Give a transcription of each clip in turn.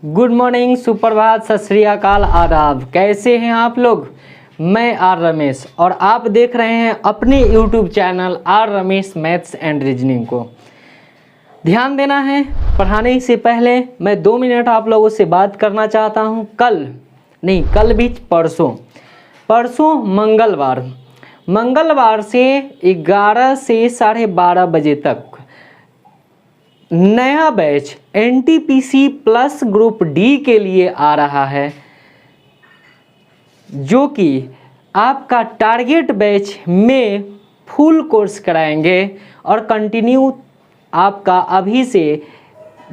Good morning, सुप्रभात, सत श्री अकाल, आदाब। कैसे हैं आप लोग? मैं आर रमेश और आप देख रहे हैं अपने YouTube channel are Ramesh maths and reasoning को। ध्यान देना है, पढ़ाने से पहले मैं 2 मिनट आप लोगों से बात करना चाहता हूं। कल भी परसों मंगलवार से 11 से 12:30 बजे तक नया batch NTPC plus group D के लिए आ रहा है, जो कि आपका टारगेट बैच में फुल कोर्स कराएंगे और कंटिन्यू आपका अभी से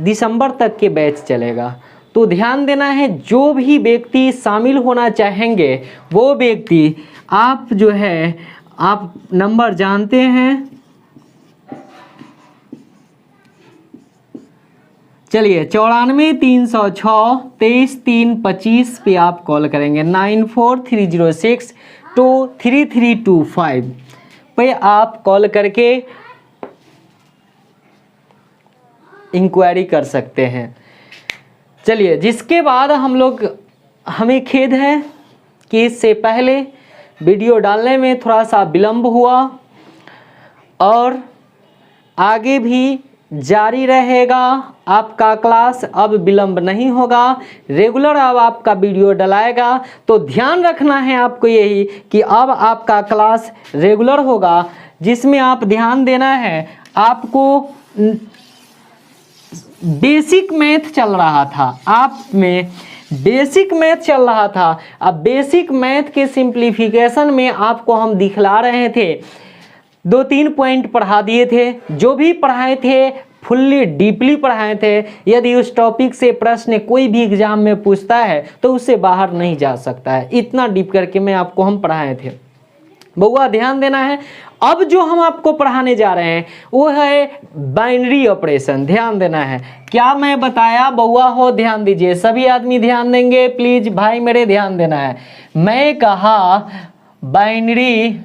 दिसंबर तक के बैच चलेगा। तो ध्यान देना है, जो भी व्यक्ति शामिल होना चाहेंगे वो व्यक्ति आप नंबर जानते हैं। चलिए 94-306-23-325 पे आप कॉल करेंगे। 94-306-3325 पे आप कॉल करके इंक्वायरी कर सकते हैं। चलिए, जिसके बाद हमें खेद है कि इससे पहले वीडियो डालने में थोड़ा सा विलंब हुआ और आगे भी जारी रहेगा आपका क्लास। अब विलंब नहीं होगा, रेगुलर अब आपका वीडियो डलाएगा। तो ध्यान रखना है आपको यही कि अब आपका क्लास रेगुलर होगा, जिसमें आप ध्यान देना है। आपको बेसिक मैथ चल रहा था, अब बेसिक मैथ के सिंप्लीफिकेशन में आपको हम दिखला रहे थे। 2-3 पॉइंट पढ़ा दिए थे, जो भी पढ़ाए थे फुल्ली डीपली पढ़ाए थे। यदि उस टॉपिक से प्रश्न कोई भी एग्जाम में पूछता है तो उससे बाहर नहीं जा सकता है, इतना डीप करके हम पढ़ाए थे। बउआ ध्यान देना है। अब जो हम आपको पढ़ाने जा रहे हैं वो है बाइनरी ऑपरेशन। ध्यान देना है, क्या मैं बताया बउआ हो? ध्यान दीजिए, सभी आदमी ध्यान देंगे प्लीज भाई मेरे, ध्यान देना है। मैं कहा बाइनरी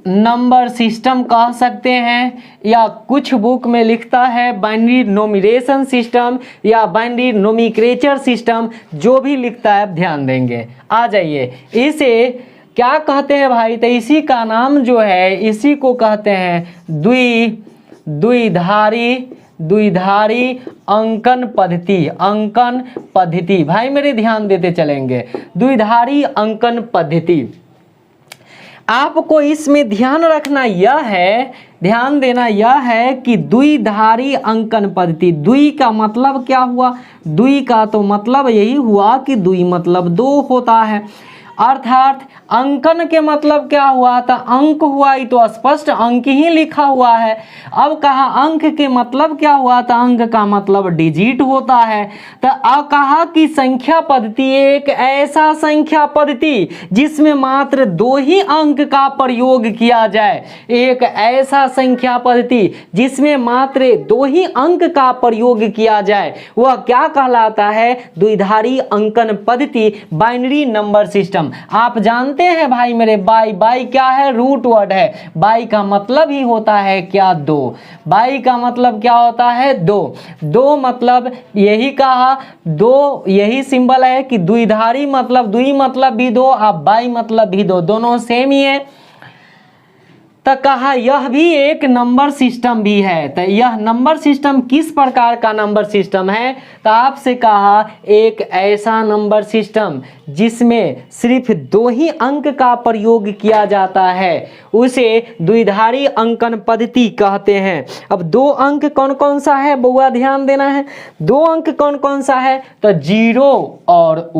नंबर सिस्टम कह सकते हैं, या कुछ बुक में लिखता है बाइनरी नोमिनेशन सिस्टम या बाइनरी नोमेनक्लेचर सिस्टम, जो भी लिखता है ध्यान देंगे। आ जाइए, इसे क्या कहते हैं भाई? तो इसी का नाम जो है, इसी को कहते हैं द्विधारी अंकन पद्धति। भाई मेरे ध्यान देते चलेंगे, द्विधारी अंकन पद्धति। आपको इसमें ध्यान देना यह है कि द्विधारी अंकन पद्धति। द्वि का मतलब क्या हुआ? द्वि का तो मतलब यही हुआ कि द्वि मतलब 2 होता है, अर्थात अंकन के मतलब क्या हुआ? था अंक हुआ, ये तो स्पष्ट अंक ही लिखा हुआ है। अब कहा अंक के मतलब क्या हुआ? था अंक का मतलब डिजिट होता है। तो अब कहा कि संख्या पद्धति एक ऐसा संख्या पद्धति जिसमें मात्र 2 ही अंक का प्रयोग किया जाए। एक ऐसा संख्या पद्धति जिसमें मात्र 2 ही अंक का प्रयोग किया जाए, वह क्या कहलाता है? द्विधारी अंकन पद्धति, बाइनरी नंबर सिस्टम। आप जानते हैं भाई मेरे, बाई क्या है? रूट वर्ड है। बाई का मतलब ही होता है क्या? 2। बाई का मतलब क्या होता है? 2 मतलब यही कहा, 2 यही सिंबल है कि द्विधारी मतलब द्वि मतलब भी 2, अब बाई मतलब भी 2, दोनों सेम ही है। तो कहा यह भी एक नंबर सिस्टम भी है। तो यह नंबर सिस्टम किस प्रकार का नंबर सिस्टम है? तो आपसे कहा एक ऐसा नंबर सिस्टम जिसमें सिर्फ 2 ही अंक का प्रयोग किया जाता है, उसे द्विधारी अंकन पद्धति कहते हैं। अब 2 अंक कौन कौन सा है बउआ? ध्यान देना है, 2 अंक कौन कौन सा है? तो 0 और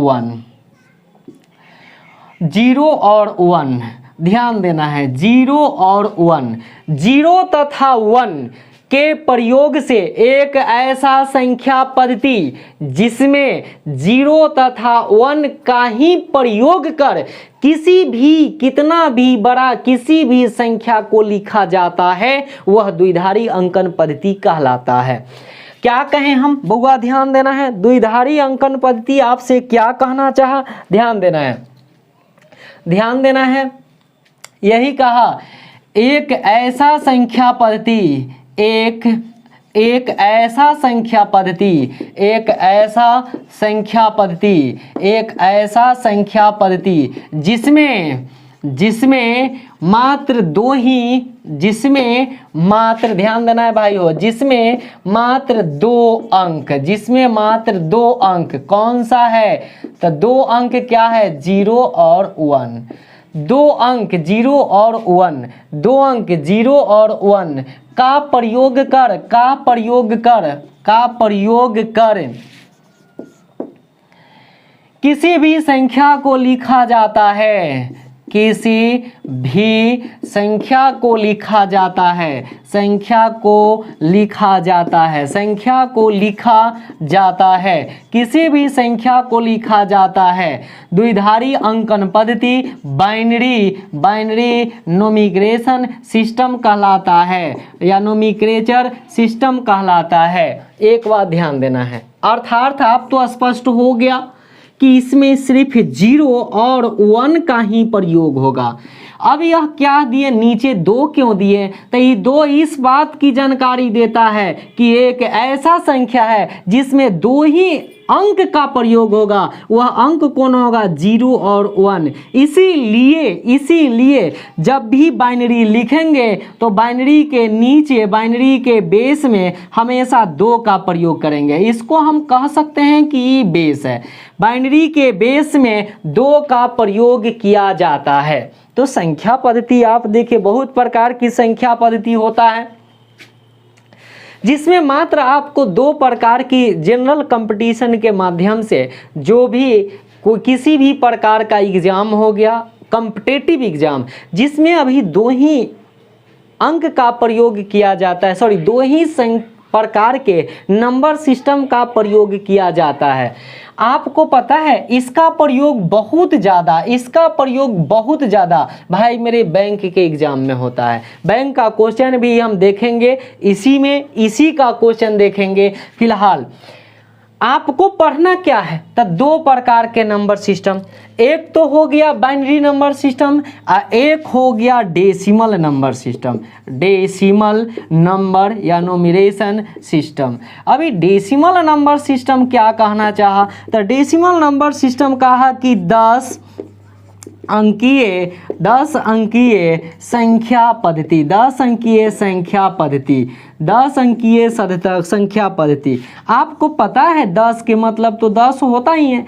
1। ध्यान देना है, 0 और 1। 0 तथा 1 के प्रयोग से एक ऐसा संख्या पद्धति जिसमें 0 तथा 1 का ही प्रयोग कर किसी भी कितना भी बड़ा किसी भी संख्या को लिखा जाता है, वह द्विधारी अंकन पद्धति कहलाता है। क्या कहें हम बउआ? ध्यान देना है, द्विधारी अंकन पद्धति आपसे क्या कहना चाहा? ध्यान देना है। यही कहा एक ऐसा संख्या पद्धति, एक एक ऐसा संख्या पद्धति, एक ऐसा संख्या पद्धति, एक ऐसा संख्या पद्धति जिसमें मात्र दो ही, जिसमें मात्र, ध्यान देना है भाई हो, जिसमें मात्र दो अंक, जिसमें मात्र दो अंक, कौन सा है? तो दो अंक क्या है? 0 और 1। दो अंक 0 और 1, दो अंक 0 और 1 का प्रयोग कर किसी भी संख्या को लिखा जाता है, किसी भी संख्या को लिखा जाता है, संख्या को लिखा जाता है, संख्या को लिखा जाता है, किसी भी संख्या को लिखा जाता है। द्विधारी अंकन पद्धति बाइनरी नोमिग्रेशन सिस्टम कहलाता है या नोमिक्लेचर सिस्टम कहलाता है। एक बात ध्यान देना है, अर्थात आप तो स्पष्ट हो गया कि इसमें सिर्फ 0 और 1 का ही प्रयोग होगा। अब यह क्या दिए, नीचे 2 क्यों दिए? तो ये 2 इस बात की जानकारी देता है कि एक ऐसा संख्या है जिसमें 2 ही अंक का प्रयोग होगा। वह अंक कौन होगा? 0 और 1। इसीलिए जब भी बाइनरी लिखेंगे तो बाइनरी के नीचे, बाइनरी के बेस में हमेशा 2 का प्रयोग करेंगे। इसको हम कह सकते हैं कि ये बेस है, बाइनरी के बेस में 2 का प्रयोग किया जाता है। तो संख्या पद्धति आप देखिए, बहुत प्रकार की संख्या पद्धति होता है जिसमें मात्र आपको 2 प्रकार की जनरल कंपटीशन के माध्यम से जो भी किसी भी प्रकार का एग्जाम हो गया, कॉम्पिटिटिव एग्जाम, जिसमें अभी 2 ही अंक का प्रयोग किया जाता है, 2 ही प्रकार के नंबर सिस्टम का प्रयोग किया जाता है। आपको पता है इसका प्रयोग बहुत ज़्यादा भाई मेरे बैंक के एग्जाम में होता है। बैंक का क्वेश्चन भी हम देखेंगे, इसी का क्वेश्चन देखेंगे। फिलहाल आपको पढ़ना क्या है? तो 2 प्रकार के नंबर सिस्टम, एक तो हो गया बाइनरी नंबर सिस्टम और एक हो गया decimal number system, decimal number या नोमिनेशन सिस्टम। अभी डेसिमल नंबर सिस्टम क्या कहना चाहा? तो डेसिमल नंबर सिस्टम कहा कि 10 अंकीय संख्या पद्धति, 10 अंकीय संख्या पद्धति। आपको पता है 10 के मतलब तो 10 होता ही है।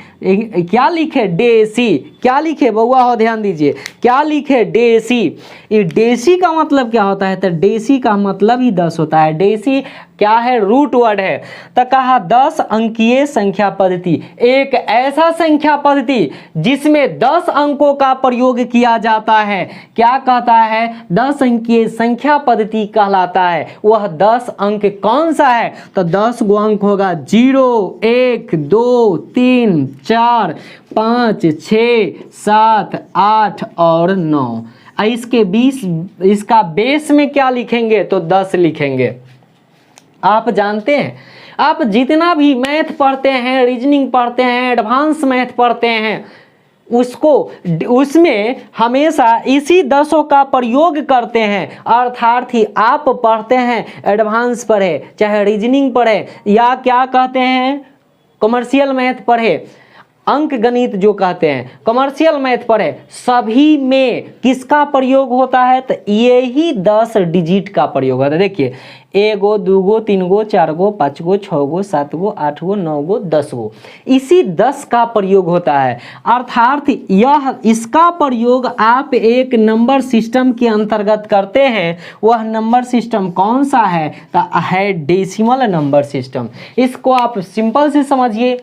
क्या लिखे? डेसी। क्या लिखे बउआ हो, ध्यान दीजिए, क्या लिखे? डेसी। ये डेसी का मतलब क्या होता है? तो डेसी का मतलब ही 10 होता है। डेसी क्या है? रूट वर्ड है। तो कहा 10 अंकीय संख्या पद्धति, एक ऐसा संख्या पद्धति जिसमें 10 अंकों का प्रयोग किया जाता है। क्या कहता है? 10 अंकीय संख्या पद्धति कहलाता है। वह 10 अंक कौन सा है? तो 10 गो अंक होगा, 0, 1, 2, 3, 4, 5, 6, 7, 8 और 9। इसका बेस में क्या लिखेंगे? तो 10 लिखेंगे। आप जानते हैं, आप जितना भी मैथ पढ़ते हैं, रीजनिंग पढ़ते हैं, एडवांस मैथ पढ़ते हैं, उसमें हमेशा इसी 10 का प्रयोग करते हैं। अर्थात ही आप पढ़ते हैं, एडवांस पढ़े, चाहे रीजनिंग पढ़े या क्या कहते हैं कमर्शियल मैथ पढ़े, अंक गणित जो कहते हैं, कमर्शियल मैथ पढ़े, सभी में किसका प्रयोग होता है? तो यही 10 डिजिट का प्रयोग होता है। देखिए 1 गो, 2 गो, 3 गो, 4 गो, 5 गो, 6 गो, 7 गो, 8 गो, 9 गो, 10 गो, इसी 10 का प्रयोग होता है। अर्थात इसका प्रयोग आप एक नंबर सिस्टम के अंतर्गत करते हैं। वह नंबर सिस्टम कौन सा है? तो है डेसिमल नंबर सिस्टम। इसको आप सिंपल से समझिए,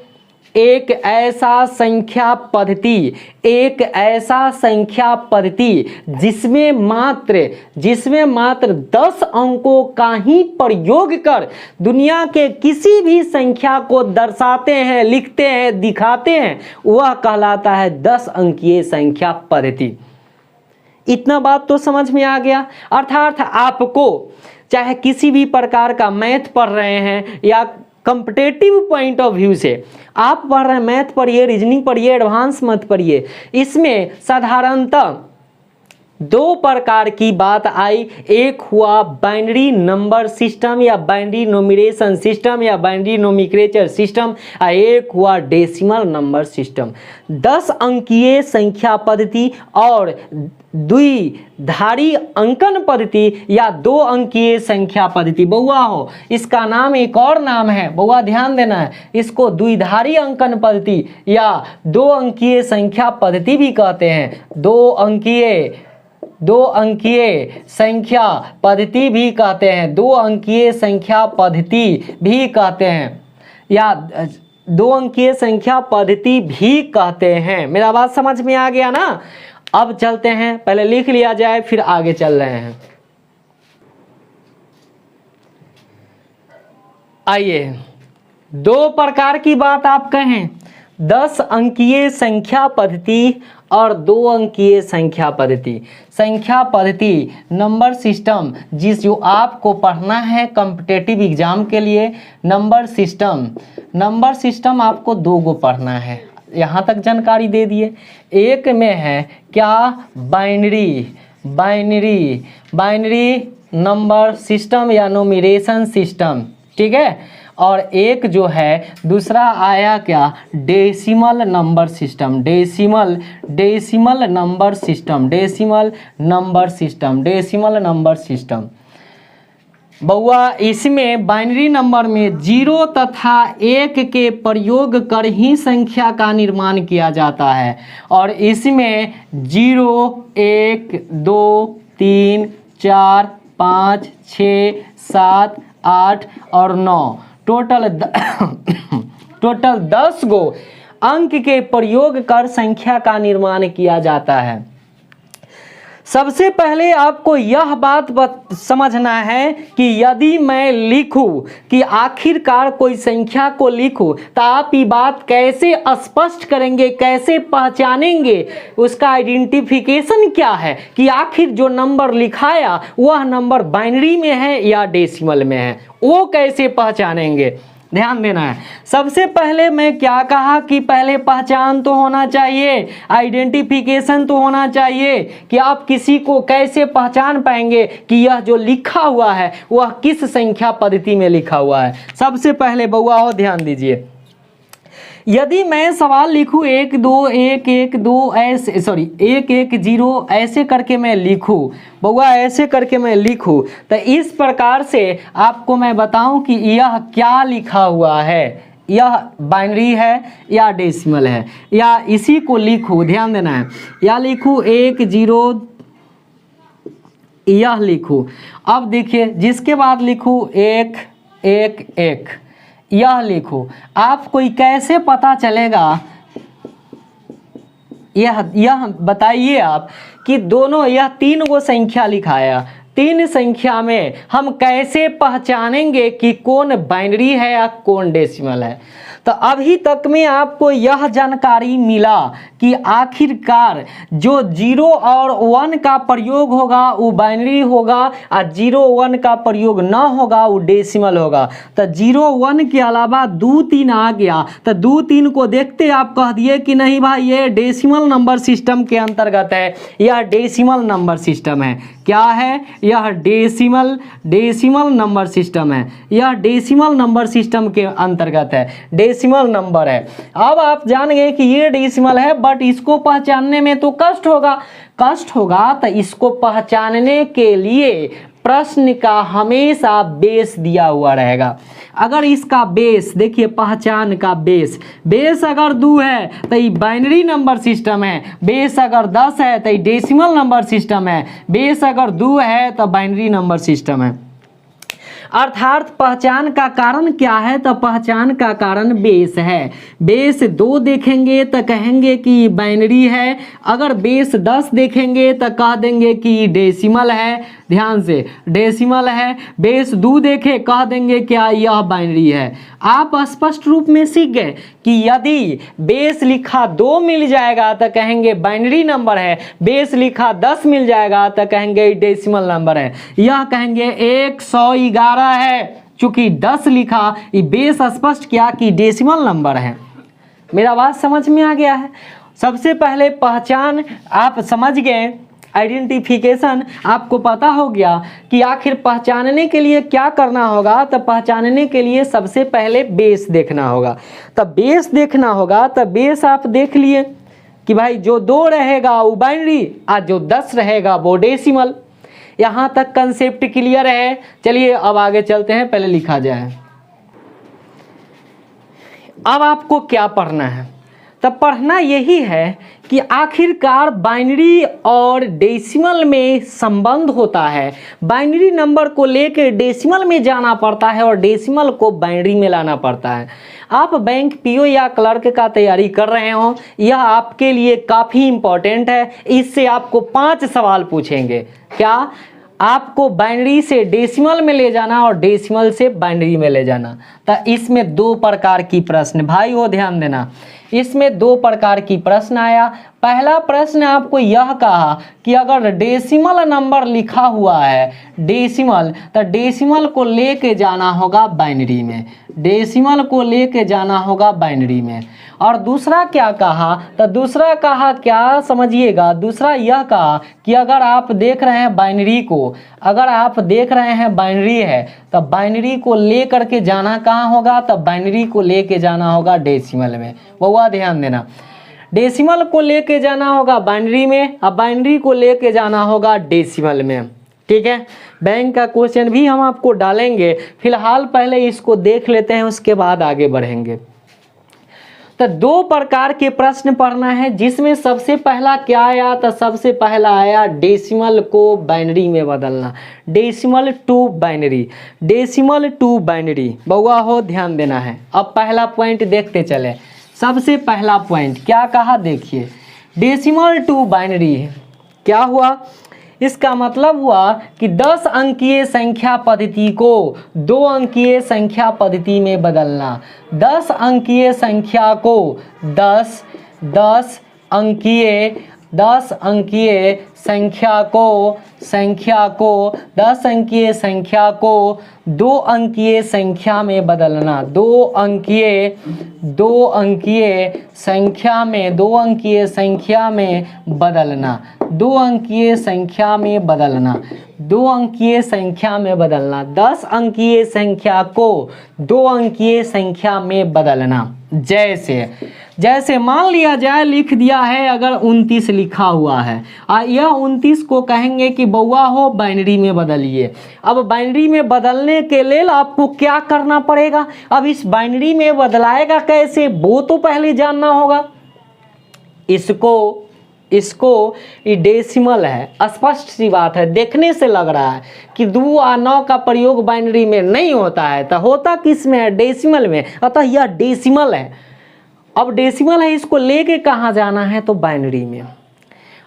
एक ऐसा संख्या पद्धति जिसमें मात्र 10 अंकों का ही प्रयोग कर दुनिया के किसी भी संख्या को दर्शाते हैं, लिखते हैं, दिखाते हैं, वह कहलाता है 10 अंकीय संख्या पद्धति। इतना बात तो समझ में आ गया। अर्थात आपको चाहे किसी भी प्रकार का मैथ पढ़ रहे हैं या कॉम्पिटिटिव पॉइंट ऑफ व्यू से आप पढ़ रहे हैं, मैथ पढ़िए, रीजनिंग पढ़िए, एडवांस मैथ पढ़िए, इसमें साधारणतः दो प्रकार की बात आई, एक हुआ बाइनरी नंबर सिस्टम या बाइनरी नोमिनेशन सिस्टम या बाइनरी नोमेनक्लेचर सिस्टम, एक हुआ डेसिमल नंबर सिस्टम। 10 अंकीय संख्या पद्धति और द्विधारी अंकन पद्धति या 2 अंकीय संख्या पद्धति। बउआ हो, इसका नाम एक और नाम है, बउआ ध्यान देना है, इसको द्विधारी अंकन पद्धति या 2 अंकीय संख्या पद्धति भी कहते हैं। 2 अंकीय संख्या पद्धति भी कहते हैं, 2 अंकीय संख्या पद्धति भी कहते हैं या 2 अंकीय संख्या पद्धति भी कहते हैं। मेरा बात समझ में आ गया ना? अब चलते हैं, पहले लिख लिया जाए फिर आगे चल रहे हैं। आइए, 2 प्रकार की बात आप कहें, 10 अंकीय संख्या पद्धति और 2 अंकीय संख्या पद्धति। संख्या पद्धति नंबर सिस्टम जो आपको पढ़ना है कॉम्पिटिटिव एग्जाम के लिए, नंबर सिस्टम आपको 2 गो पढ़ना है, यहाँ तक जानकारी दे दिए। एक में है क्या, बाइनरी नंबर सिस्टम या नोमिनेशन सिस्टम, ठीक है। और एक जो है दूसरा आया क्या, decimal number system, decimal number system. बउआ इसमें बाइनरी नंबर में 0 तथा 1 के प्रयोग कर ही संख्या का निर्माण किया जाता है, और इसमें 0, 1, 2, 3, 4, 5, 6, 7, 8 और 9 टोटल 10 गो अंक के प्रयोग कर संख्या का निर्माण किया जाता है। सबसे पहले आपको यह बात समझना है कि यदि मैं लिखूं कि आखिरकार कोई संख्या को लिखूं तो आप ये बात कैसे स्पष्ट करेंगे, कैसे पहचानेंगे, उसका आइडेंटिफिकेशन क्या है कि आखिर जो नंबर लिखाया वह नंबर बाइनरी में है या डेसिमल में है, वो कैसे पहचानेंगे, ध्यान देना है। सबसे पहले मैं क्या कहा कि पहले पहचान तो होना चाहिए, आइडेंटिफिकेशन तो होना चाहिए कि आप किसी को कैसे पहचान पाएंगे कि यह जो लिखा हुआ है वह किस संख्या पद्धति में लिखा हुआ है। सबसे पहले बउआ हो ध्यान दीजिए, यदि मैं सवाल लिखूं 1 2 1 1 2 ऐसे 1 1 0 ऐसे करके मैं लिखूं, बउआ ऐसे करके मैं लिखूं, तो इस प्रकार से आपको मैं बताऊं कि यह क्या लिखा हुआ है, यह बाइनरी है या डेसिमल है, या इसी को लिखूं, ध्यान देना है, या लिखूं 1 0 यह लिखूं। अब देखिए जिसके बाद लिखूं 1 1 1 यह लिखो, आपको कैसे पता चलेगा, यह बताइए आप कि दोनों यह 3 गो संख्या लिखाया, 3 संख्या में हम कैसे पहचानेंगे कि कौन बाइनरी है या कौन डेसिमल है। तो अभी तक में आपको यह जानकारी मिला कि आखिरकार जो 0 और 1 का प्रयोग होगा वो बाइनरी होगा और 0 1 का प्रयोग न होगा वो डेसिमल होगा। तो 0 1 के अलावा 2 3 आ गया, तो 2 3 को देखते आप कह दिए कि नहीं भाई ये डेसिमल नंबर सिस्टम के अंतर्गत है, यह डेसिमल नंबर सिस्टम है। क्या है यह? डेसिमल नंबर सिस्टम है, यह डेसिमल नंबर सिस्टम के अंतर्गत है, डेसिमल नंबर है। अब आप जान गए कि ये डेसिमल है, बट इसको पहचानने में तो कष्ट होगा। तो इसको पहचानने के लिए प्रश्न का हमेशा बेस दिया हुआ रहेगा। अगर इसका बेस देखिए, पहचान का बेस अगर 2 है तो ये बाइनरी नंबर सिस्टम है, बेस अगर 10 है तो ये डेसिमल नंबर सिस्टम है, बेस अगर 2 है तो बाइनरी नंबर सिस्टम है। अर्थात पहचान का कारण क्या है? तो पहचान का कारण बेस है। बेस 2 देखेंगे तो कहेंगे कि बाइनरी है, अगर बेस 10 देखेंगे तो कह देंगे कि डेसिमल है। ध्यान से, डेसिमल है। बेस 2 देखे कह देंगे क्या यह बाइनरी है। आप स्पष्ट रूप में सीख गए कि यदि बेस लिखा 2 मिल जाएगा तो कहेंगे बाइनरी नंबर है, बेस लिखा 10 मिल जाएगा तो कहेंगे डेसिमल नंबर है। यह कहेंगे 111 है, चूंकि 10 लिखा, ये बेस स्पष्ट किया कि डेसिमल नंबर है। मेरा बात समझ में आ गया है। सबसे पहले पहचान आप समझ गए आइडेंटिफिकेशन आपको पता हो गया कि आखिर पहचानने के लिए क्या करना होगा। तो पहचानने के लिए सबसे पहले बेस देखना होगा। तब बेस देखना होगा, तब बेस आप देख लिए कि भाई जो 2 रहेगा वो बाइनरी और जो 10 रहेगा वो डेसिमल। यहाँ तक कंसेप्ट क्लियर है। चलिए अब आगे चलते हैं, पहले लिखा जाए। अब आपको क्या पढ़ना है? तब पढ़ना यही है कि आखिरकार बाइनरी और डेसिमल में संबंध होता है। बाइनरी नंबर को लेकर डेसिमल में जाना पड़ता है और डेसिमल को बाइनरी में लाना पड़ता है। आप बैंक पीओ या क्लर्क का तैयारी कर रहे हो, यह आपके लिए काफ़ी इम्पोर्टेंट है। इससे आपको 5 सवाल पूछेंगे। क्या? आपको बाइनरी से डेसिमल में ले जाना और डेसिमल से बाइनरी में ले जाना। तो इसमें 2 प्रकार की प्रश्न, भाई वो ध्यान देना, इसमें 2 प्रकार की प्रश्न आया। पहला प्रश्न आपको यह कहा कि अगर डेसिमल नंबर लिखा हुआ है डेसिमल, तो डेसिमल को लेके जाना होगा बाइनरी में, डेसिमल को लेके जाना होगा बाइनरी में। और दूसरा क्या कहा? तो दूसरा कहा क्या, समझिएगा, दूसरा यह कहा कि अगर आप देख रहे हैं बाइनरी को, अगर आप देख रहे हैं बाइनरी है तो बाइनरी को ले करके जाना कहाँ होगा? तो बाइनरी को लेके जाना होगा डेसिमल में। वो ध्यान देना, डेसिमल को लेके जाना होगा बाइनरी में और बाइनरी को लेके जाना होगा डेसिमल में। ठीक है, बैंक का क्वेश्चन भी हम आपको डालेंगे, फिलहाल पहले इसको देख लेते हैं, उसके बाद आगे बढ़ेंगे। तो 2 प्रकार के प्रश्न पढ़ना है, जिसमें सबसे पहला क्या आया? तो सबसे पहला आया डेसिमल को बाइनरी में बदलना, decimal to binary, decimal to binary. बउआ हो ध्यान देना है। अब पहला पॉइंट देखते चले। सबसे पहला पॉइंट क्या कहा? देखिए, डेसिमल टू बाइनरी क्या हुआ? इसका मतलब हुआ कि 10 अंकीय संख्या पद्धति को 2 अंकीय संख्या पद्धति में बदलना। 10 अंकीय संख्या को 10 अंकीय संख्या को 10 अंकीय संख्या को 2 अंकीय संख्या में बदलना। 2 अंकीय संख्या में 2 अंकीय संख्या में बदलना। 2 अंकीय संख्या में बदलना। 2 अंकीय संख्या में बदलना। 10 अंकीय संख्या को 2 अंकीय संख्या में बदलना। जैसे मान लिया जाए, लिख दिया है अगर 29 लिखा हुआ है और यह 29 को कहेंगे कि बउआ हो बाइनरी में बदलिए। अब बाइनरी में बदलने के लिए आपको क्या करना पड़ेगा? अब इस बाइनरी में बदलाएगा कैसे, वो तो पहले जानना होगा। इसको ये डेसिमल है, स्पष्ट सी बात है, देखने से लग रहा है कि 2 और 9 का प्रयोग बाइनरी में नहीं होता है, तो होता किस में है? डेसिमल में। अतः यह डेसिमल है। अब डेसिमल है, इसको लेके कहाँ जाना है? तो बाइनरी में।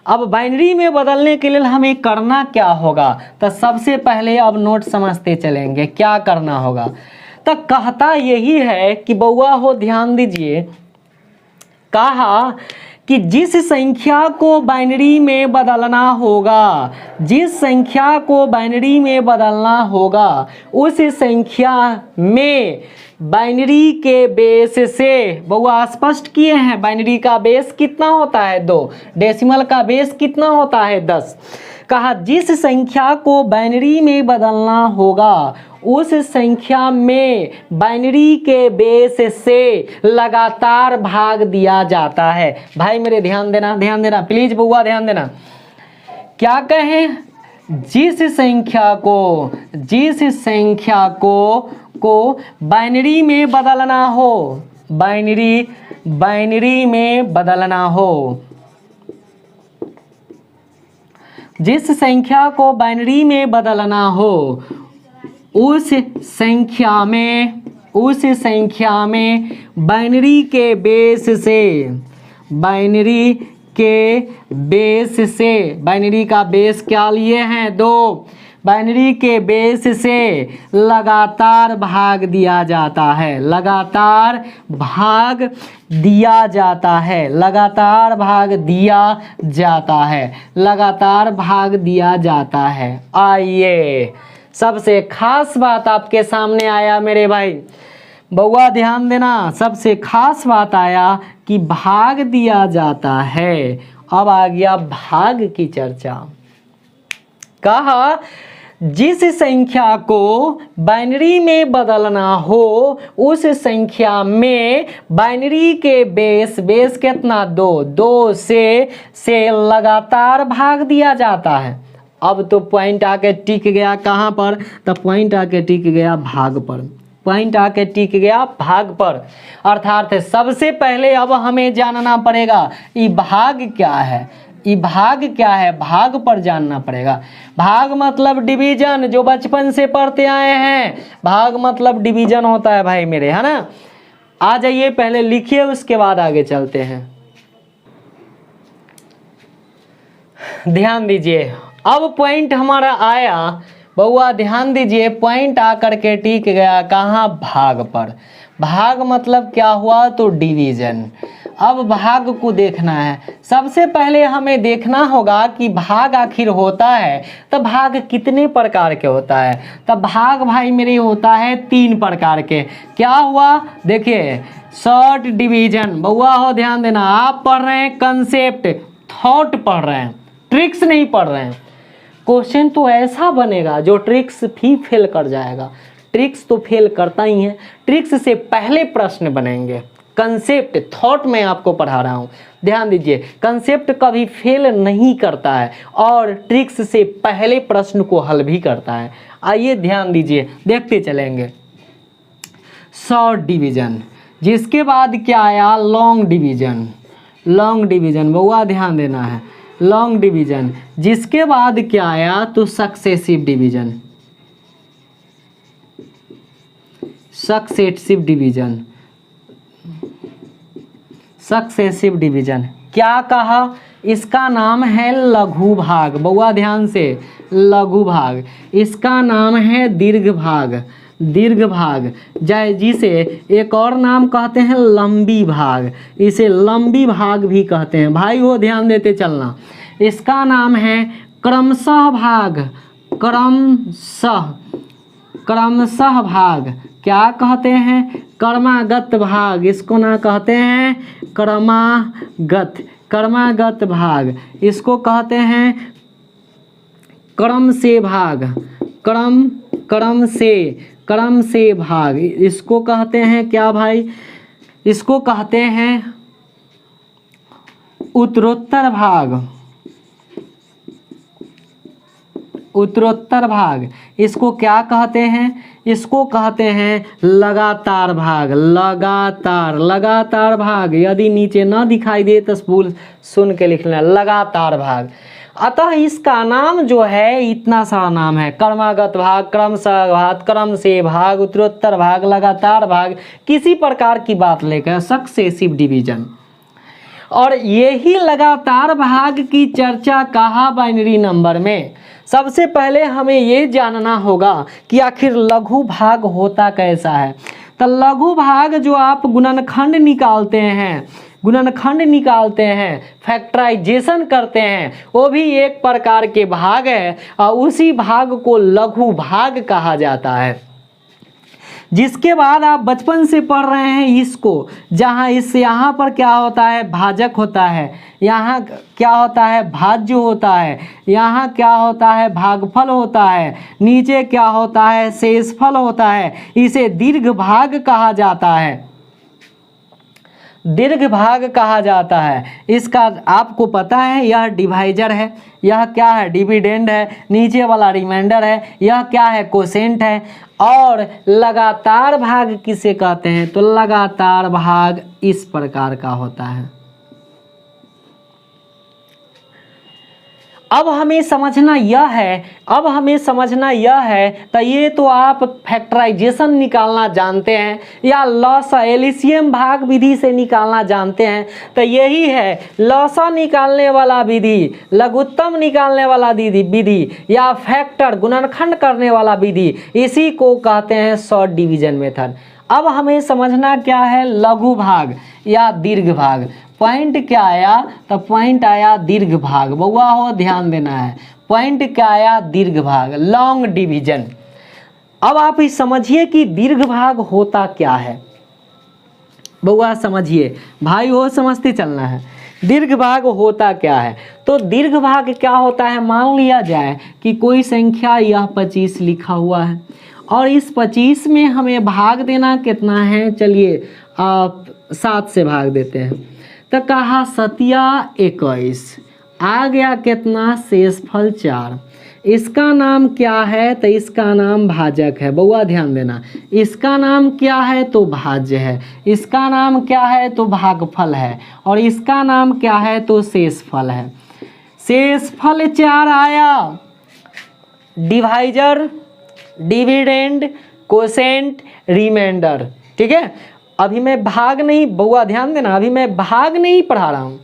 अब बाइनरी में बदलने के लिए हमें करना क्या होगा? तो सबसे पहले अब नोट समझते चलेंगे क्या करना होगा। तो कहता यही है कि बउआ हो ध्यान दीजिए, कहा कि जिस संख्या को बाइनरी में बदलना होगा, जिस संख्या को बाइनरी में बदलना होगा, उस संख्या में बाइनरी के बेस से, बउआ स्पष्ट किए हैं, बाइनरी का बेस कितना होता है? 2। डेसिमल का बेस कितना होता है? 10। कहा जिस संख्या को बाइनरी में बदलना होगा उस संख्या में बाइनरी के बेस से लगातार भाग दिया जाता है। भाई मेरे ध्यान देना प्लीज बउआ ध्यान देना। क्या कहें? जिस संख्या को बाइनरी में बदलना हो, बाइनरी में बदलना हो, जिस संख्या को बाइनरी में बदलना हो उस संख्या में बाइनरी के बेस से, बाइनरी का बेस क्या लिए हैं? 2। बाइनरी के बेस से लगातार भाग दिया जाता है, लगातार भाग दिया जाता है, लगातार भाग दिया जाता है, लगातार भाग दिया जाता है। आइए सबसे खास बात आपके सामने आया मेरे भाई, बउआ ध्यान देना, सबसे खास बात आया कि भाग दिया जाता है अब आ गया भाग की चर्चा। कहा जिस संख्या को बाइनरी में बदलना हो उस संख्या में बाइनरी के बेस कितना 2 से लगातार भाग दिया जाता है। अब तो पॉइंट आके टिक गया कहाँ पर, तो पॉइंट आके टिक गया भाग पर, पॉइंट आके टिक गया भाग पर। अर्थात सबसे पहले अब हमें जानना पड़ेगा ये भाग क्या है, ये भाग क्या है, भाग पर जानना पड़ेगा। भाग मतलब डिवीजन, जो बचपन से पढ़ते आए हैं, भाग मतलब डिवीजन होता है भाई मेरे, है ना। आ जाइए पहले लिखिए, उसके बाद आगे चलते हैं। ध्यान दीजिए, अब पॉइंट हमारा आया बउआ, ध्यान दीजिए, पॉइंट आकर के टिक गया कहाँ, भाग पर। भाग मतलब क्या हुआ, तो डिवीजन। अब भाग को देखना है। सबसे पहले हमें देखना होगा कि भाग आखिर होता है तो भाग कितने प्रकार के होता है। तब भाग भाई मेरे होता है 3 प्रकार के। क्या हुआ, देखिए, शॉर्ट डिवीजन। बउआ हो ध्यान देना, आप पढ़ रहे हैं कंसेप्ट, थॉट पढ़ रहे हैं, ट्रिक्स नहीं पढ़ रहे हैं। क्वेश्चन तो ऐसा बनेगा जो ट्रिक्स भी फेल कर जाएगा। ट्रिक्स तो फेल करता ही है, ट्रिक्स से पहले प्रश्न बनेंगे। कंसेप्ट थॉट में आपको पढ़ा रहा हूँ, ध्यान दीजिए। कंसेप्ट कभी फेल नहीं करता है और ट्रिक्स से पहले प्रश्न को हल भी करता है। आइए ध्यान दीजिए, देखते चलेंगे। शॉर्ट डिवीजन, जिसके बाद क्या आया, लॉन्ग डिवीजन। लॉन्ग डिवीजन बउआ ध्यान देना है, लॉन्ग डिवीजन। जिसके बाद क्या आया, तो successive division. Successive division, successive division. क्या कहा, इसका नाम है लघु भाग। बउआ ध्यान से, लघु भाग। इसका नाम है दीर्घ भाग, दीर्घ भाग। जिसे एक और नाम कहते हैं लंबी भाग, इसे लंबी भाग भी कहते हैं। भाई वो ध्यान देते चलना। इसका नाम है क्रमशः भाग, क्रमशः भाग। क्या कहते हैं, क्रमागत भाग। इसको ना कहते हैं क्रमागत भाग। इसको कहते हैं क्रम से भाग, क्रम से भाग। इसको कहते हैं क्या भाई, इसको कहते हैं उत्तरोत्तर भाग, उत्तरोत्तर भाग। इसको क्या कहते हैं, इसको कहते हैं लगातार भाग, लगातार भाग। यदि नीचे ना दिखाई दे तो भूल सुन के लिखना, लगातार भाग। अतः इसका नाम जो है, इतना सारा नाम है, क्रमागत भाग, क्रमशः भाग, क्रम से भाग, उत्तरोत्तर भाग, लगातार भाग, किसी प्रकार की बात लेकर सक्सेसिव डिवीजन। और यही लगातार भाग की चर्चा कहा बाइनरी नंबर में। सबसे पहले हमें ये जानना होगा कि आखिर लघु भाग होता कैसा है। तो लघु भाग जो आप गुणनखंड निकालते हैं, फैक्टराइजेशन करते हैं, वो भी एक प्रकार के भाग है और उसी भाग को लघु भाग कहा जाता है। जिसके बाद आप बचपन से पढ़ रहे हैं इसको, जहाँ यहाँ पर क्या होता है, भाजक होता है, यहाँ क्या होता है, भाज्य होता है, यहाँ क्या होता है, भागफल होता है, नीचे क्या होता है, शेषफल होता है। इसे दीर्घ भाग कहा जाता है, दीर्घ भाग कहा जाता है। इसका आपको पता है, यह डिवाइजर है, यह क्या है, डिविडेंड है, नीचे वाला रिमाइंडर है, यह क्या है, कोसेंट है। और लगातार भाग किसे कहते हैं, तो लगातार भाग इस प्रकार का होता है। अब हमें समझना यह है, तो ये तो आप फैक्टराइजेशन निकालना जानते हैं या लॉसा एलिसियम भाग विधि से निकालना जानते हैं। तो यही है लॉसा निकालने वाला विधि, लघुत्तम निकालने वाला विधि या फैक्टर गुणनखंड करने वाला विधि, इसी को कहते हैं शॉर्ट डिवीजन मेथड। अब हमें समझना क्या है, लघु भाग या दीर्घ भाग। पॉइंट क्या आया, तो पॉइंट आया दीर्घ भाग। बउआ हो ध्यान देना है, पॉइंट क्या आया, दीर्घ भाग, लॉन्ग डिवीजन। अब आप इस समझिए कि दीर्घ भाग होता क्या है। बउआ समझिए, भाई हो समझते चलना है। दीर्घ भाग होता क्या है? तो दीर्घ भाग क्या होता है, मान लिया जाए कि कोई संख्या यह 25 लिखा हुआ है और इस 25 में हमें भाग देना कितना है, चलिए आप 7 से भाग देते हैं। तो कहा 7 21, आ गया कितना, शेषफल 4। इसका नाम क्या है, तो इसका नाम भाजक है। बउआ ध्यान देना, इसका नाम क्या है, तो भाज्य है। इसका नाम क्या है, तो भागफल है। और इसका नाम क्या है, तो शेषफल है। शेषफल 4 आया। डिवाइजर, डिविडेंड, कोसेंट, रिमाइंडर, ठीक है। अभी मैं भाग नहीं, बउआ ध्यान देना, अभी मैं भाग नहीं पढ़ा रहा हूँ,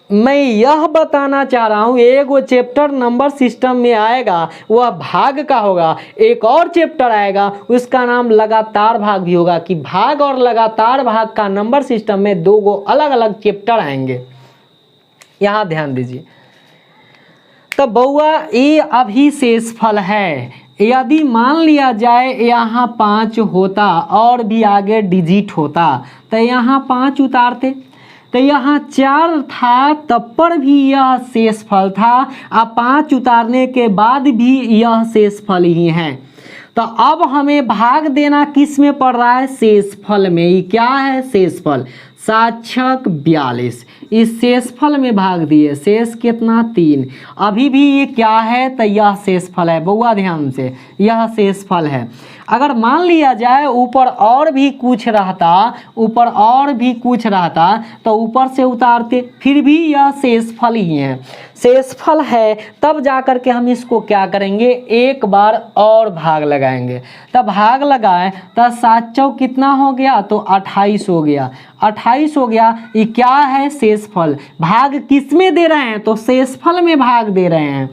मैं यह बताना चाह रहा हूँ एक वो चैप्टर नंबर सिस्टम में आएगा वह भाग का होगा, एक और चैप्टर आएगा उसका नाम लगातार भाग भी होगा, कि भाग और लगातार भाग का नंबर सिस्टम में 2 अलग अलग चैप्टर आएंगे, यहाँ ध्यान दीजिए। तो बउआ ये अभी शेषफल है। यदि मान लिया जाए यहाँ 5 होता और भी आगे डिजिट होता तो यहाँ 5 उतारते, तो यहाँ 4 था तब पर भी यह शेषफल था, अब 5 उतारने के बाद भी यह शेषफल ही है। तो अब हमें भाग देना किस में पड़ रहा है, शेषफल में। ये क्या है, शेषफल। 7 42, इस शेषफल में भाग दिए, शेष कितना 3। अभी भी ये क्या है, तो यह शेषफल है। बउआ ध्यान से, यह शेषफल है। अगर मान लिया जाए ऊपर और भी कुछ रहता, ऊपर और भी कुछ रहता तो ऊपर से उतारते, फिर भी यह शेषफल ही है। शेषफल है तब जाकर के हम इसको क्या करेंगे, एक बार और भाग लगाएंगे। तब भाग लगाए तो 7 चौक कितना हो गया, तो 28 हो गया। 28 हो गया, ये क्या है, शेषफल। भाग किस में दे रहे हैं, तो शेषफल में भाग दे रहे हैं।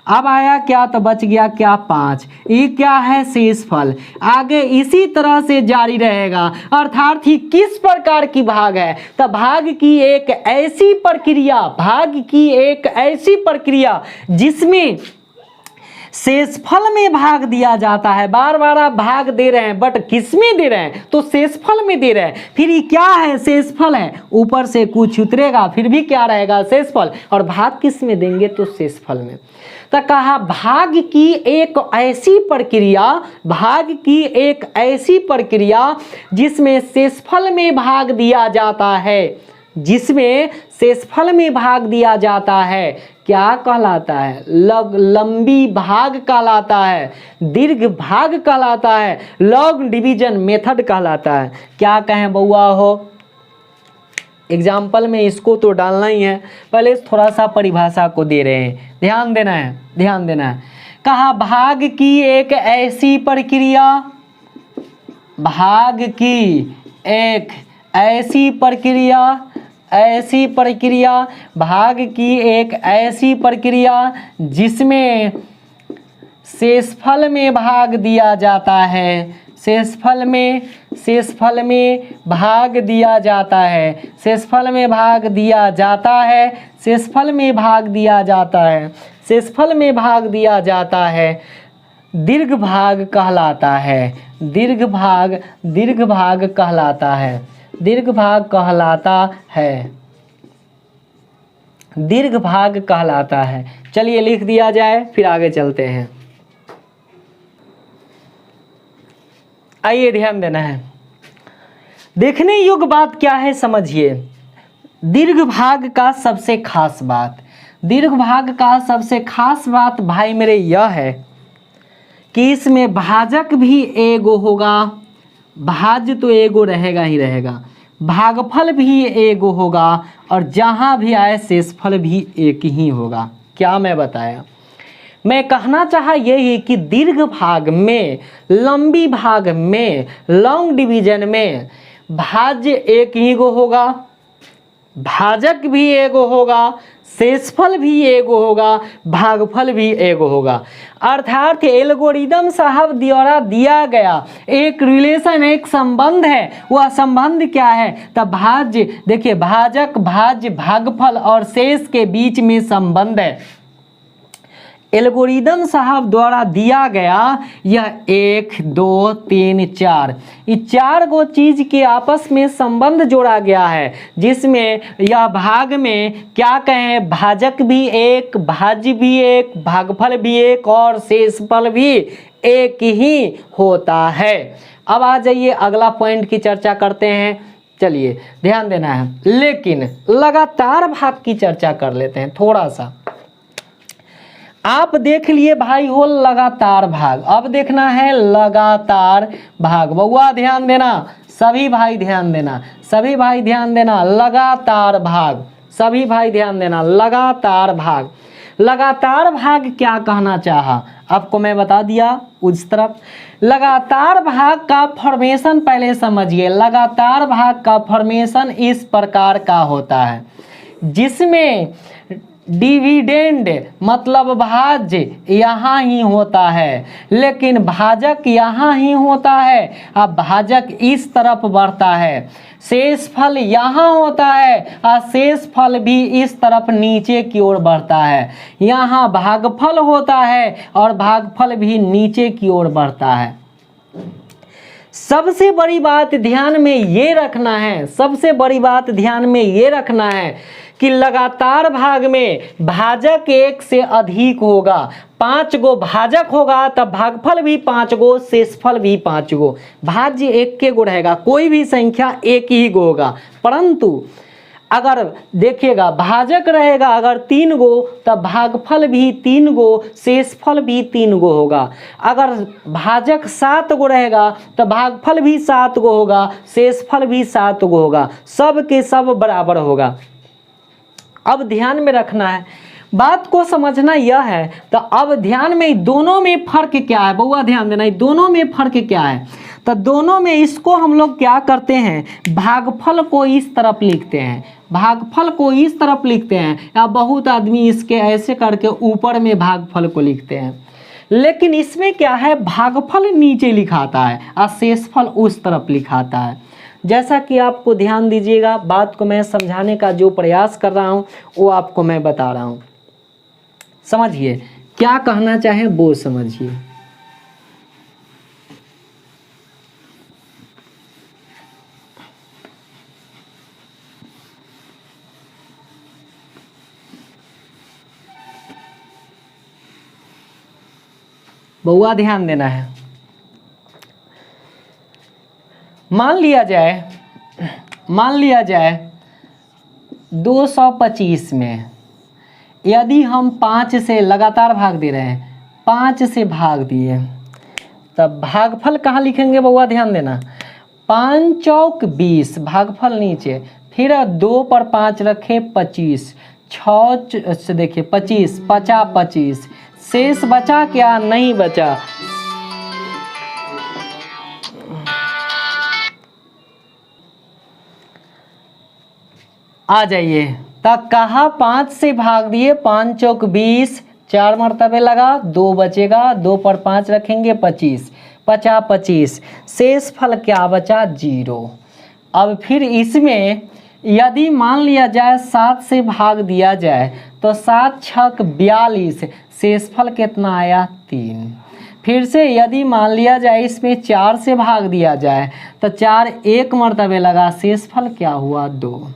अब आया क्या, तो बच गया क्या, 5। ये क्या है, शेषफल। आगे इसी तरह से जारी रहेगा, अर्थात ही किस प्रकार की भाग है, तो भाग की एक ऐसी प्रक्रिया, भाग की एक ऐसी प्रक्रिया जिसमें शेषफल में भाग दिया जाता है। बार बार आप भाग दे रहे हैं, बट किस में दे रहे हैं, तो शेषफल में दे रहे हैं। फिर ये क्या है, शेषफल है, ऊपर से कुछ उतरेगा फिर भी क्या रहेगा, शेषफल। और भाग किस में देंगे, तो शेषफल में। तो कहा भाग की एक ऐसी प्रक्रिया, भाग की एक ऐसी प्रक्रिया जिसमें शेषफल में भाग दिया जाता है, जिसमें शेषफल में भाग दिया जाता है, क्या कहलाता है, लंबी भाग कहलाता है, दीर्घ भाग कहलाता है, लॉन्ग डिवीजन मेथड कहलाता है। क्या कहें बउआ हो, एग्जाम्पल में इसको तो डालना ही है, पहले थोड़ा सा परिभाषा को दे रहे हैं, ध्यान देना है, ध्यान देना है। कहा भाग की एक ऐसी प्रक्रिया, भाग की एक ऐसी प्रक्रिया, ऐसी प्रक्रिया, भाग की एक ऐसी प्रक्रिया जिसमें शेषफल में भाग दिया जाता है, शेषफल में भाग दिया जाता है, शेषफल में भाग दिया जाता है, शेषफल में भाग दिया जाता है, शेषफल में भाग दिया जाता है, दीर्घ भाग कहलाता है, दीर्घ भाग कहलाता है, दीर्घ भाग कहलाता है, दीर्घ भाग कहलाता है। चलिए लिख दिया जाए, फिर आगे चलते हैं। आइए ध्यान देना है, देखने योग्य बात क्या है, समझिए। दीर्घ भाग का सबसे खास बात, दीर्घ भाग का सबसे खास बात भाई मेरे यह है कि इसमें भाजक भी एगो होगा, भाज्य तो एगो रहेगा ही रहेगा, भागफल भी एगो होगा, और जहाँ भी आए शेषफल भी एक ही होगा। क्या मैं बताया, मैं कहना चाहा यही कि दीर्घ भाग में, लंबी भाग में, लॉन्ग डिवीजन में भाज्य एक ही गो होगा, भाजक भी एगो होगा, शेषफल भी एगो होगा, भागफल भी एगो होगा। अर्थात एल्गोरिदम साहब द्वारा दिया गया एक रिलेशन, एक संबंध है। वह संबंध क्या है, तब भाज्य, देखिए भाजक, भाज्य, भागफल और शेष के बीच में संबंध है। एल्गोरिदम साहब द्वारा दिया गया यह 1 2 3 4 ये 4 गो चीज के आपस में संबंध जोड़ा गया है, जिसमें यह भाग में क्या कहें, भाजक भी एक, भाज्य भी एक, भागफल भी एक और शेषफल भी एक ही होता है। अब आ जाइए अगला पॉइंट की चर्चा करते हैं। चलिए ध्यान देना है, लेकिन लगातार भाग की चर्चा कर लेते हैं थोड़ा सा। आप देख लिए भाई हो लगातार भाग, अब देखना है लगातार भाग। बउआ ध्यान देना, सभी भाई ध्यान देना, सभी भाई ध्यान देना, लगातार भाग, सभी भाई ध्यान देना, लगातार भाग। लगातार भाग क्या कहना चाहा आपको मैं बता दिया उस तरफ। लगातार भाग का फॉर्मेशन पहले समझिए। लगातार भाग का फॉर्मेशन इस प्रकार का होता है, जिसमें डिविडेंड मतलब भाज्य यहाँ ही होता है, लेकिन भाजक यहाँ ही होता है। अब भाजक इस तरफ बढ़ता है, शेषफल यहाँ होता है और शेषफल भी इस तरफ नीचे की ओर बढ़ता है। यहाँ भागफल होता है और भागफल भी नीचे की ओर बढ़ता है। सबसे बड़ी बात ध्यान में ये रखना है, सबसे बड़ी बात ध्यान में ये रखना है कि लगातार भाग में भाजक 1 से अधिक होगा। 5 गो भाजक होगा तब भागफल भी 5 गो, शेषफल भी 5 गो। भाज्य 1 के गो रहेगा, कोई भी संख्या 1 ही गो होगा। परंतु अगर देखिएगा भाजक रहेगा अगर 3 गो तब भागफल भी 3 गो, शेषफल भी 3 गो होगा। अगर भाजक 7 गो रहेगा तो भागफल भी 7 गो होगा, शेषफल भी 7 गो होगा, सब के सब बराबर होगा। अब ध्यान में रखना है, बात को समझना यह है। तो अब ध्यान में दोनों में फर्क क्या है, बउआ ध्यान देना, दोनों में फर्क क्या है। तो दोनों में इसको हम लोग क्या करते हैं, भागफल को इस तरफ लिखते हैं, भागफल को इस तरफ लिखते हैं, या बहुत आदमी इसके ऐसे करके ऊपर में भागफल को लिखते हैं। लेकिन इसमें क्या है, भागफल नीचे लिखाता है और शेषफल उस तरफ लिखाता है। जैसा कि आपको ध्यान दीजिएगा, बात को मैं समझाने का जो प्रयास कर रहा हूँ वो आपको मैं बता रहा हूँ, समझिए क्या कहना चाहें वो समझिए। बउआ ध्यान देना है। मान लिया जाए 225 में यदि हम 5 से लगातार भाग दे रहे हैं, 5 से भाग दिए, तब भागफल कहाँ लिखेंगे बउआ ध्यान देना, 5 चौक 20, भागफल नीचे, फिर 2 पर 5 रखे 25, 6 से देखिए 25, 25, शेष बचा क्या, नहीं बचा। आ जाइए, तब कहा 5 से भाग दिए, 5 चौक 20, 4 मरतबे लगा, 2 बचेगा, 2 पर 5 रखेंगे 25, 25, शेष फल क्या बचा, 0। अब फिर इसमें यदि मान लिया जाए 7 से भाग दिया जाए तो 7 छक 42, शेषफल कितना आया, 3। फिर से यदि मान लिया जाए इसमें 4 से भाग दिया जाए तो 4 1 मरतबे लगा, शेषफल क्या हुआ, 2।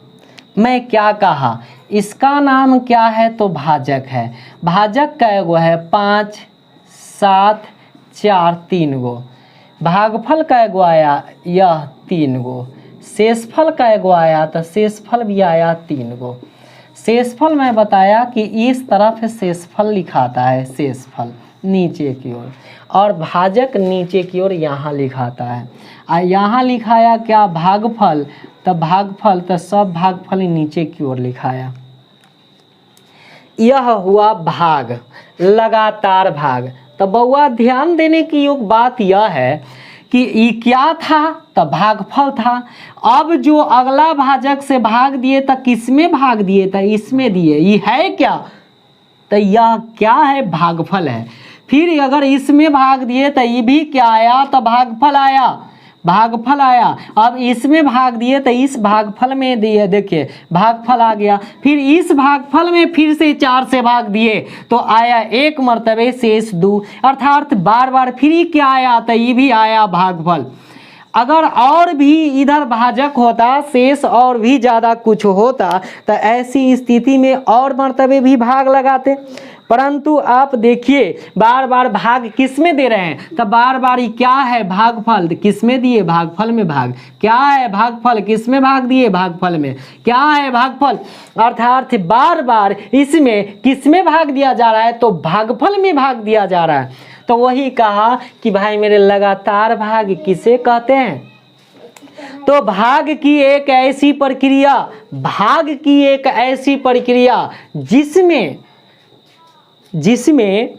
मैं क्या कहा, इसका नाम क्या है, तो भाजक है। भाजक कै गो है, 5, 7, 4, 3 गो। भागफल कै गो आया, यह 3 गो। शेषफल कै गो आया, तो शेषफल भी आया 3 गो। शेषफल मैं बताया कि इस तरफ शेषफल लिखाता है, शेषफल नीचे की ओर, और भाजक नीचे की ओर यहाँ लिखाता है। और यहाँ लिखाया क्या, भागफल, तब भागफल, तो सब भागफल नीचे की ओर लिखाया। यह हुआ भाग, लगातार भाग। तो बउआ ध्यान देने की योग बात यह है कि ये क्या था, तो भागफल था। अब जो अगला भाजक से भाग दिए तो किसमें भाग दिए, तो इसमें दिए, ये है क्या, तो यह क्या है, भागफल है। फिर अगर इसमें भाग दिए तो ये भी क्या आया, तो भागफल आया। भागफल आया। अब इसमें भाग दिए तो इस भागफल में दिए, देखिए भागफल आ गया, फिर इस भागफल में फिर से 4 से भाग दिए तो आया 1 मर्तबे शेष 2, अर्थात बार बार फिर क्या आया तो ये भी आया भागफल। अगर और भी इधर भाजक होता, शेष और भी ज़्यादा कुछ होता तो ऐसी स्थिति में और मर्तबे भी भाग लगाते, परंतु आप देखिए बार बार भाग किस में दे रहे हैं, तो बार बार ये क्या है भागफल, किस में दिए भागफल में भाग, क्या है भागफल किस में भाग दिए भागफल में, क्या है भागफल, अर्थात बार बार इसमें किस में भाग दिया जा रहा है तो भागफल में भाग दिया जा रहा है। तो वही कहा कि भाई मेरे लगातार भाग किसे कहते हैं, तो भाग की एक ऐसी प्रक्रिया, भाग की एक ऐसी प्रक्रिया जिसमें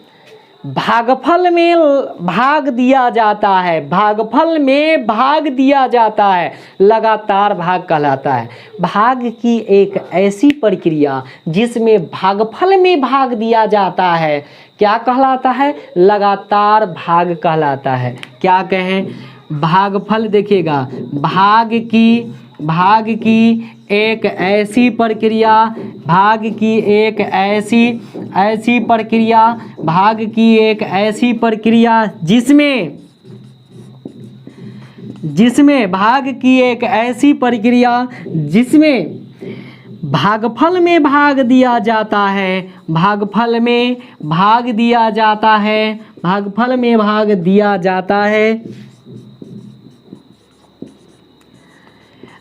भागफल में भाग दिया जाता है, भागफल में भाग दिया जाता है, लगातार भाग कहलाता है। भाग की एक ऐसी प्रक्रिया जिसमें भागफल में भाग दिया जाता है क्या कहलाता है, लगातार भाग कहलाता है। क्या कहें, भागफल, देखिएगा भाग की एक ऐसी प्रक्रिया, भाग की एक ऐसी प्रक्रिया, भाग की एक ऐसी प्रक्रिया जिसमें भाग की एक ऐसी प्रक्रिया जिसमें भागफल में भाग दिया जाता है, भागफल में भाग दिया जाता है, भागफल में भाग दिया जाता है,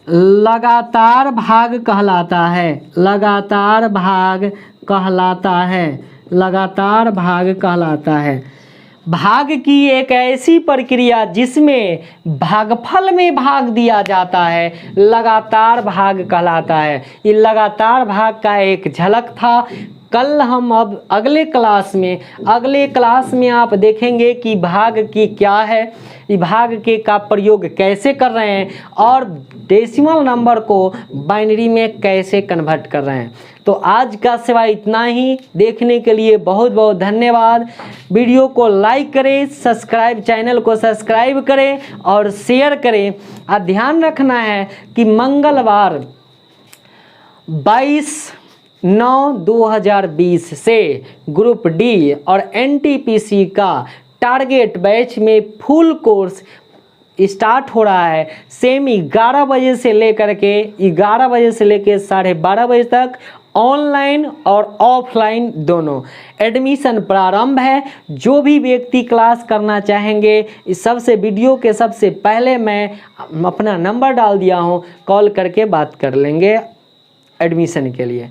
लगातार भाग कहलाता है, लगातार भाग कहलाता है, लगातार भाग कहलाता है। भाग की एक ऐसी प्रक्रिया जिसमें भागफल में भाग दिया जाता है, लगातार भाग कहलाता है। ये लगातार भाग का एक झलक था। कल हम अब अगले क्लास में आप देखेंगे कि भाग की क्या है, ये भाग के का प्रयोग कैसे कर रहे हैं और डेसिमल नंबर को बाइनरी में कैसे कन्वर्ट कर रहे हैं। तो आज का सिवाय इतना ही। देखने के लिए बहुत बहुत धन्यवाद। वीडियो को लाइक करें, चैनल को सब्सक्राइब करें और शेयर करें। और ध्यान रखना है कि मंगलवार 22/9/2020 से ग्रुप डी और NTPC का टारगेट बैच में फुल कोर्स स्टार्ट हो रहा है। सेम 11 बजे से लेकर के 12:30 बजे तक ऑनलाइन और ऑफलाइन दोनों एडमिशन प्रारंभ है। जो भी व्यक्ति क्लास करना चाहेंगे, इस सबसे वीडियो के सबसे पहले मैं अपना नंबर डाल दिया हूँ, कॉल करके बात कर लेंगे एडमिशन के लिए।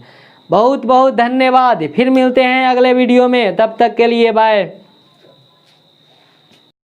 बहुत बहुत धन्यवाद। फिर मिलते हैं अगले वीडियो में, तब तक के लिए बाय।